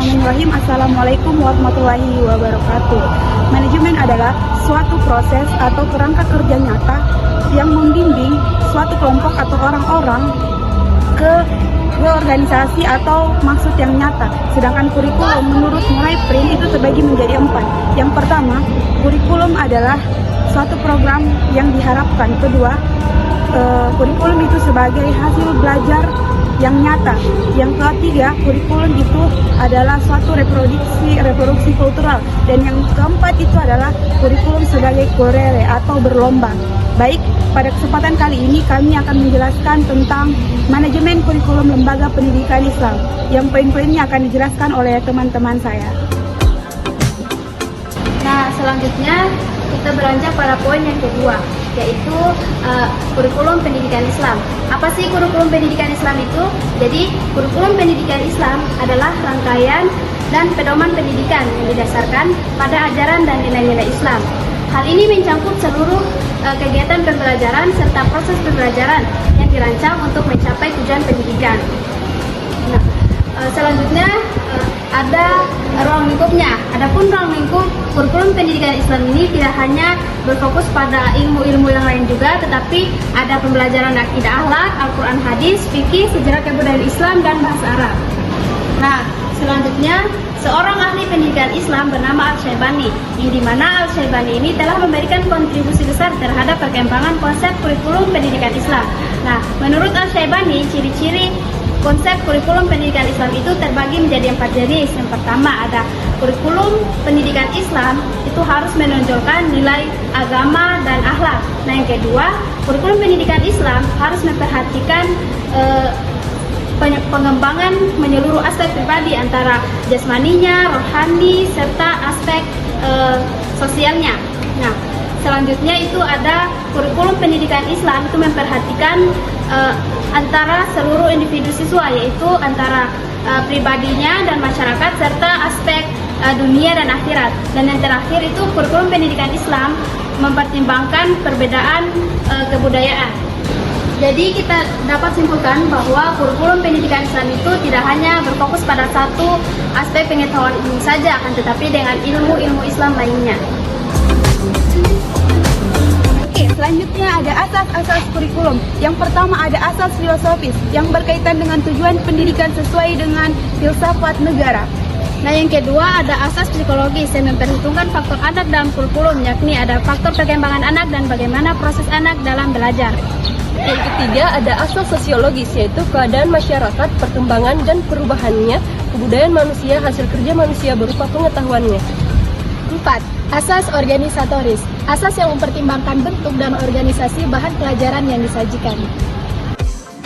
Bismillahirrahmanirrahim. Assalamualaikum warahmatullahi wabarakatuh. Manajemen adalah suatu proses atau kerangka kerja nyata yang membimbing suatu kelompok atau orang-orang ke organisasi atau maksud yang nyata. Sedangkan kurikulum menurut Murai Print itu terbagi menjadi 4. Yang pertama, kurikulum adalah suatu program yang diharapkan. Kedua, kurikulum itu sebagai hasil belajar yang nyata. Yang ketiga, kurikulum itu adalah suatu reproduksi kultural. Dan yang keempat itu adalah kurikulum sebagai korele atau berlomba. Baik, pada kesempatan kali ini kami akan menjelaskan tentang manajemen kurikulum Lembaga Pendidikan Islam. Yang poin-poinnya akan dijelaskan oleh teman-teman saya. Nah, selanjutnya kita beranjak pada poin yang kedua, yaitu kurikulum pendidikan Islam. Apa sih kurikulum pendidikan Islam itu? Jadi, kurikulum pendidikan Islam adalah rangkaian dan pedoman pendidikan yang didasarkan pada ajaran dan nilai-nilai Islam. Hal ini mencakup seluruh kegiatan pembelajaran serta proses pembelajaran yang dirancang untuk mencapai tujuan pendidikan. Nah, selanjutnya ada ruang lingkupnya. Adapun ruang lingkup kurikulum pendidikan Islam ini tidak hanya berfokus pada ilmu-ilmu yang lain juga, tetapi ada pembelajaran akidah akhlak, Al-Quran, hadis, fikih, sejarah kebudayaan Islam, dan bahasa Arab. Nah, selanjutnya seorang ahli pendidikan Islam bernama Al-Syaibani, yang dimana Al-Syaibani ini telah memberikan kontribusi besar terhadap perkembangan konsep kurikulum pendidikan Islam. Nah, menurut Al-Syaibani, ciri-ciri konsep kurikulum pendidikan Islam itu terbagi menjadi 4 jenis. Yang pertama ada kurikulum pendidikan Islam itu harus menonjolkan nilai agama dan akhlak. Nah, yang kedua, kurikulum pendidikan Islam harus memperhatikan pengembangan menyeluruh aspek pribadi antara jasmaninya, rohani, serta aspek sosialnya. Nah, selanjutnya itu ada kurikulum pendidikan Islam itu memperhatikan antara seluruh individu siswa, yaitu antara pribadinya dan masyarakat serta aspek dunia dan akhirat. Dan yang terakhir itu kurikulum pendidikan Islam mempertimbangkan perbedaan kebudayaan. Jadi kita dapat simpulkan bahwa kurikulum pendidikan Islam itu tidak hanya berfokus pada satu aspek pengetahuan umum saja, akan tetapi dengan ilmu-ilmu Islam lainnya. Oke, selanjutnya ada asas-asas kurikulum. Yang pertama ada asas filosofis yang berkaitan dengan tujuan pendidikan sesuai dengan filsafat negara. Nah, yang kedua ada asas psikologis yang memperhitungkan faktor anak dalam kurikulum, yakni ada faktor perkembangan anak dan bagaimana proses anak dalam belajar. Yang ketiga ada asas sosiologis, yaitu keadaan masyarakat, perkembangan dan perubahannya, kebudayaan manusia, hasil kerja manusia berupa pengetahuannya. 4. Asas organisatoris, asas yang mempertimbangkan bentuk dan organisasi bahan pelajaran yang disajikan.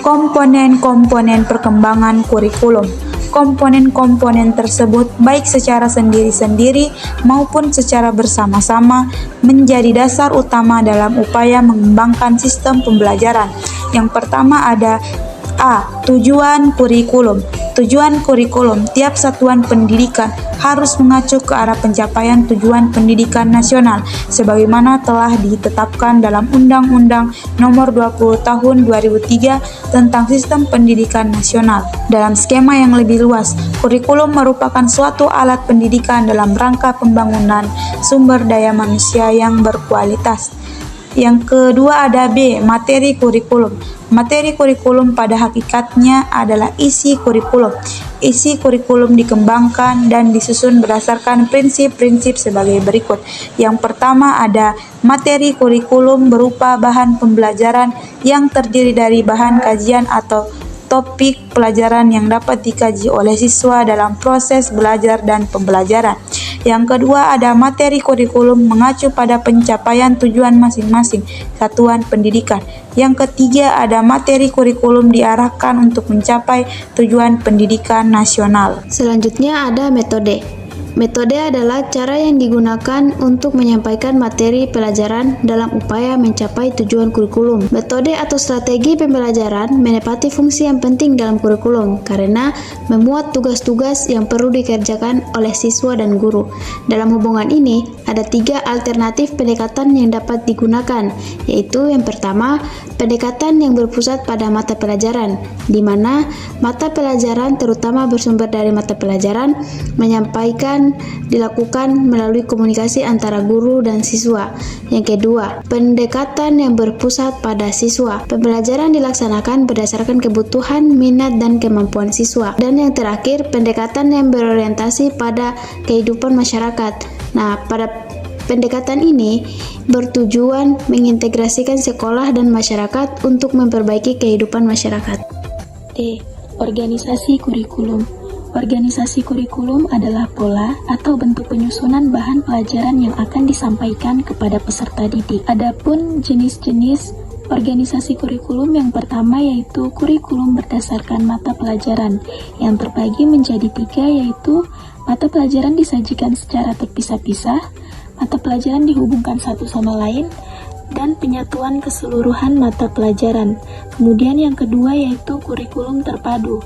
Komponen-komponen perkembangan kurikulum. Komponen-komponen tersebut baik secara sendiri-sendiri maupun secara bersama-sama menjadi dasar utama dalam upaya mengembangkan sistem pembelajaran. Yang pertama ada A. Tujuan kurikulum. Tujuan kurikulum tiap satuan pendidikan harus mengacu ke arah pencapaian tujuan pendidikan nasional sebagaimana telah ditetapkan dalam Undang-Undang Nomor 20 Tahun 2003 tentang Sistem Pendidikan Nasional. Dalam skema yang lebih luas, kurikulum merupakan suatu alat pendidikan dalam rangka pembangunan sumber daya manusia yang berkualitas. Yang kedua ada B. Materi kurikulum. Materi kurikulum pada hakikatnya adalah isi kurikulum. Isi kurikulum dikembangkan dan disusun berdasarkan prinsip-prinsip sebagai berikut. Yang pertama ada materi kurikulum berupa bahan pembelajaran yang terdiri dari bahan kajian atau topik pelajaran yang dapat dikaji oleh siswa dalam proses belajar dan pembelajaran. Yang kedua ada materi kurikulum mengacu pada pencapaian tujuan masing-masing satuan pendidikan. Yang ketiga ada materi kurikulum diarahkan untuk mencapai tujuan pendidikan nasional. Selanjutnya ada metode. Metode adalah cara yang digunakan untuk menyampaikan materi pelajaran dalam upaya mencapai tujuan kurikulum. Metode atau strategi pembelajaran menepati fungsi yang penting dalam kurikulum karena memuat tugas-tugas yang perlu dikerjakan oleh siswa dan guru. Dalam hubungan ini, ada 3 alternatif pendekatan yang dapat digunakan, yaitu yang pertama, pendekatan yang berpusat pada mata pelajaran, di mana mata pelajaran terutama bersumber dari mata pelajaran menyampaikan dilakukan melalui komunikasi antara guru dan siswa. Yang kedua, pendekatan yang berpusat pada siswa. Pembelajaran dilaksanakan berdasarkan kebutuhan, minat, dan kemampuan siswa. Dan yang terakhir, pendekatan yang berorientasi pada kehidupan masyarakat. Nah, pada pendekatan ini bertujuan mengintegrasikan sekolah dan masyarakat untuk memperbaiki kehidupan masyarakat. D. Organisasi kurikulum. Organisasi kurikulum adalah pola atau bentuk penyusunan bahan pelajaran yang akan disampaikan kepada peserta didik. Adapun jenis-jenis organisasi kurikulum yang pertama yaitu kurikulum berdasarkan mata pelajaran yang terbagi menjadi 3, yaitu mata pelajaran disajikan secara terpisah-pisah, mata pelajaran dihubungkan satu sama lain, dan penyatuan keseluruhan mata pelajaran. Kemudian yang kedua yaitu kurikulum terpadu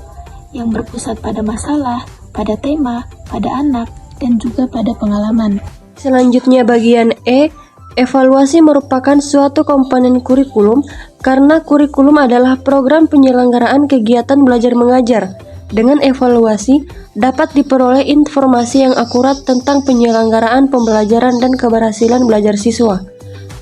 yang berpusat pada masalah, pada tema, pada anak, dan juga pada pengalaman. Selanjutnya bagian E, evaluasi merupakan suatu komponen kurikulum karena kurikulum adalah program penyelenggaraan kegiatan belajar mengajar. Dengan evaluasi, dapat diperoleh informasi yang akurat tentang penyelenggaraan pembelajaran dan keberhasilan belajar siswa.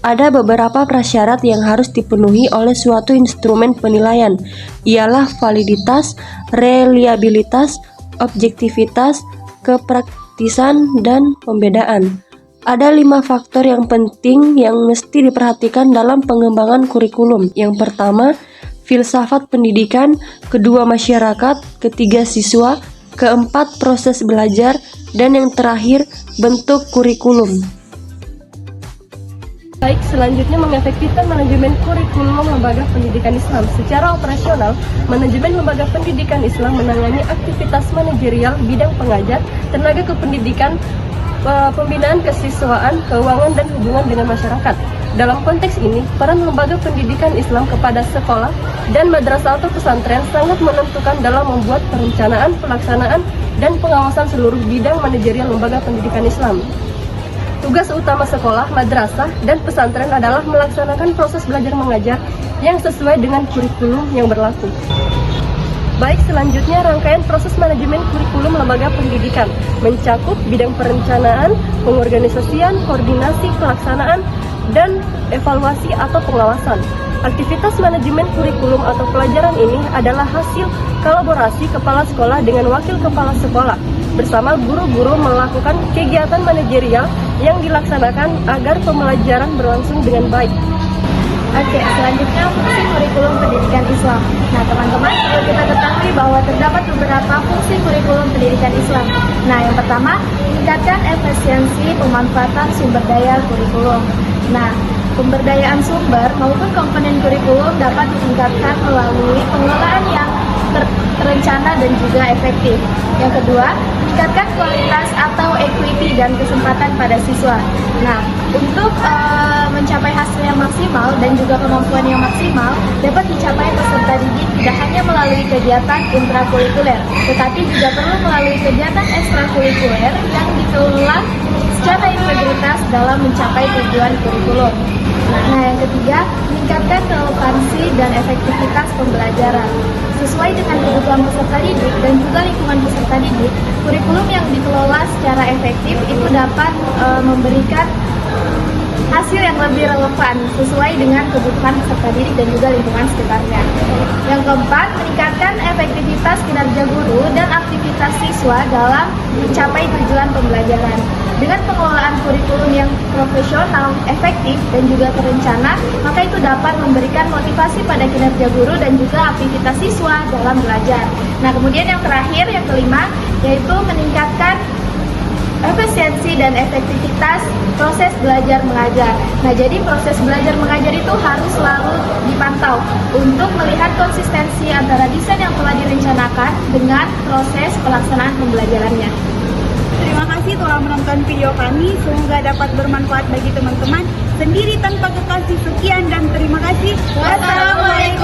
Ada beberapa prasyarat yang harus dipenuhi oleh suatu instrumen penilaian, ialah validitas, reliabilitas, objektivitas, kepraktisan, dan pembedaan. Ada 5 faktor yang penting yang mesti diperhatikan dalam pengembangan kurikulum. Yang pertama, filsafat pendidikan, kedua masyarakat, ketiga siswa, keempat proses belajar, dan yang terakhir bentuk kurikulum. Baik, selanjutnya mengefektifkan manajemen kurikulum lembaga pendidikan Islam. Secara operasional, manajemen lembaga pendidikan Islam menangani aktivitas manajerial bidang pengajar, tenaga kependidikan, pembinaan kesiswaan, keuangan, dan hubungan dengan masyarakat. Dalam konteks ini, peran lembaga pendidikan Islam kepada sekolah dan madrasah atau pesantren sangat menentukan dalam membuat perencanaan, pelaksanaan, dan pengawasan seluruh bidang manajerial lembaga pendidikan Islam. Tugas utama sekolah, madrasah, dan pesantren adalah melaksanakan proses belajar mengajar yang sesuai dengan kurikulum yang berlaku. Baik, selanjutnya rangkaian proses manajemen kurikulum lembaga pendidikan mencakup bidang perencanaan, pengorganisasian, koordinasi, pelaksanaan, dan evaluasi atau pengawasan. Aktivitas manajemen kurikulum atau pelajaran ini adalah hasil kolaborasi kepala sekolah dengan wakil kepala sekolah bersama guru-guru melakukan kegiatan manajerial yang dilaksanakan agar pembelajaran berlangsung dengan baik. Oke, selanjutnya fungsi kurikulum pendidikan Islam. Nah, teman-teman, perlu kita ketahui bahwa terdapat beberapa fungsi kurikulum pendidikan Islam. Nah, yang pertama, meningkatkan efisiensi pemanfaatan sumber daya kurikulum. Nah, pemberdayaan sumber maupun komponen kurikulum dapat ditingkatkan melalui pengelolaan yang terencana dan juga efektif. Yang kedua, meningkatkan kualitas atau equity dan kesempatan pada siswa. Nah, untuk mencapai hasil yang maksimal dan juga kemampuan yang maksimal dapat dicapai peserta didik tidak hanya melalui kegiatan intrakurikuler, tetapi juga perlu melalui kegiatan ekstrakurikuler yang dikelola secara integritas dalam mencapai tujuan kurikulum. Nah, yang ketiga, meningkatkan relevansi dan efektivitas pembelajaran. Sesuai dengan kebutuhan peserta didik dan juga lingkungan peserta didik, kurikulum yang dikelola secara efektif itu dapat memberikan hasil yang lebih relevan sesuai dengan kebutuhan peserta didik dan juga lingkungan sekitarnya. Yang keempat, meningkatkan efektivitas kinerja guru dan aktivitas siswa dalam mencapai tujuan pembelajaran. Dengan pengelolaan kurikulum yang profesional, efektif, dan juga terencana, maka itu dapat memberikan motivasi pada kinerja guru dan juga aktivitas siswa dalam belajar. Nah, kemudian yang terakhir, yang kelima, yaitu meningkatkan efisiensi dan efektivitas proses belajar mengajar. Nah, jadi proses belajar mengajar itu harus selalu dipantau untuk melihat konsistensi antara desain yang telah direncanakan dengan proses pelaksanaan pembelajarannya. Terima kasih telah menonton video kami. Semoga dapat bermanfaat bagi teman-teman. Sendiri tanpa kekasih, sekian dan terima kasih. Wassalamualaikum.